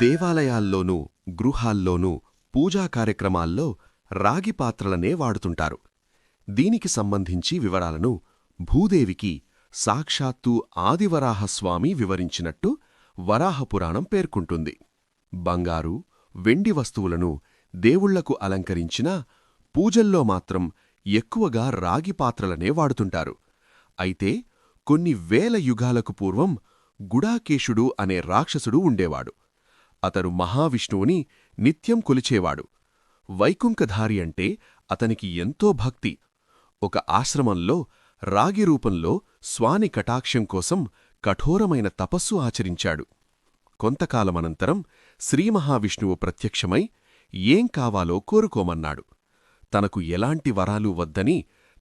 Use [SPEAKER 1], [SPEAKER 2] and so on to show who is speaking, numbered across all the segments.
[SPEAKER 1] దేవాలయాల్లోనూ గృహాల్లోనూ పూజా కార్యక్రమాల్లో రాగి పాత్రలనే వాడుతుంటారు. దీనికి సంబంధించి వివరాలను భూదేవికి సాక్షాత్తు ఆదివరాహస్వామి వివరించినట్టు వరాహపురాణం పేర్కొంటుంది. బంగారు, వెండి వస్తువులను దేవుళ్లకు అలంకరించినా పూజల్లో మాత్రం ఎక్కువగా రాగి పాత్రలనే వాడుతుంటారు. అయితే కొన్ని వేల యుగాలకు పూర్వం గుడాకేశుడు అనే రాక్షసుడు ఉండేవాడు. అతడు మహావిష్ణువుని నిత్యం కొలిచేవాడు. వైకుంఠధారి అంటే అతనికి ఎంతో భక్తి. ఒక ఆశ్రమంలో రాగి రూపంలో స్వాని కటాక్షం కోసం కఠోరమైన తపస్సు ఆచరించాడు. కొంతకాలమనంతరం శ్రీమహావిష్ణువు ప్రత్యక్షమై ఏం కావాలో కోరుకోమన్నాడు. తనకు ఎలాంటి వరాలు వద్దని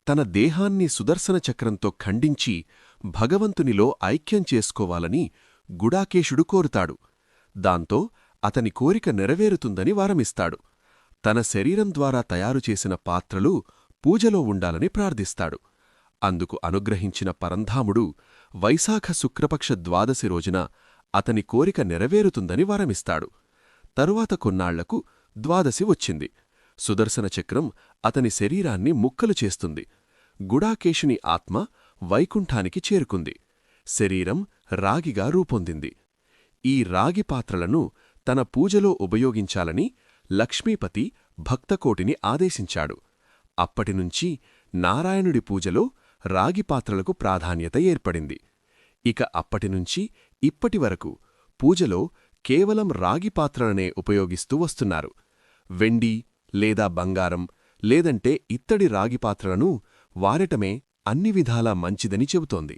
[SPEAKER 1] తన దేహాన్ని సుదర్శన చక్రంతో ఖండించి భగవంతునిలో ఐక్యం చేసుకోవాలని గుడాకేశుడు కోరుతాడు. దాంతో అతని కోరిక నెరవేరుతుందని వరమిస్తాడు. తన శరీరం ద్వారా తయారుచేసిన పాత్రలు పూజలో ఉండాలని ప్రార్థిస్తాడు. అందుకు అనుగ్రహించిన పరంధాముడు వైశాఖ శుక్రపక్ష ద్వాదశి రోజున అతని కోరిక నెరవేరుతుందని వరమిస్తాడు. తరువాత కొన్నాళ్లకు ద్వాదశి వచ్చింది. సుదర్శన చక్రం అతని శరీరాన్ని ముక్కలు చేస్తుంది. గుడాకేశుని ఆత్మ వైకుంఠానికి చేరుకుంది. శరీరం రాగిగా రూపొందింది. ఈ రాగి పాత్రలను తన పూజలో ఉపయోగించాలని లక్ష్మీపతి భక్తకోటిని ఆదేశించాడు. అప్పటినుంచి నారాయణుడి పూజలో రాగి పాత్రలకు ప్రాధాన్యత ఏర్పడింది. ఇక అప్పటినుంచి ఇప్పటివరకు పూజలో కేవలం రాగి పాత్రలనే ఉపయోగిస్తూ వస్తున్నారు. వెండి లేదా బంగారం లేదంటే ఇత్తడి రాగి పాత్రలను వాడటమే అన్ని విధాలా మంచిదని చెబుతోంది.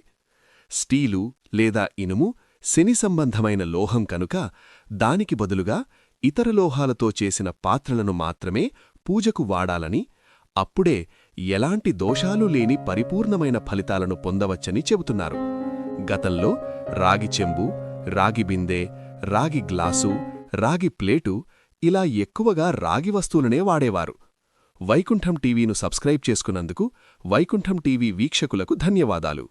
[SPEAKER 1] స్టీలు లేదా ఇనుము శని సంబంధమైన లోహం కనుక దానికి బదులుగా ఇతర లోహాలతో చేసిన పాత్రలను మాత్రమే పూజకు వాడాలని, అప్పుడే ఎలాంటి దోషాలు లేని పరిపూర్ణమైన ఫలితాలను పొందవచ్చని చెబుతున్నారు. గతంలో రాగి చెంబు, రాగి బిందె, రాగి గ్లాసు, రాగి ప్లేటు ఇలా ఎక్కువగా రాగి వస్తువులనే వాడేవారు. వైకుంఠం టీవీను సబ్స్క్రైబ్ చేసుకున్నందుకు వైకుంఠం టీవీ వీక్షకులకు ధన్యవాదాలు.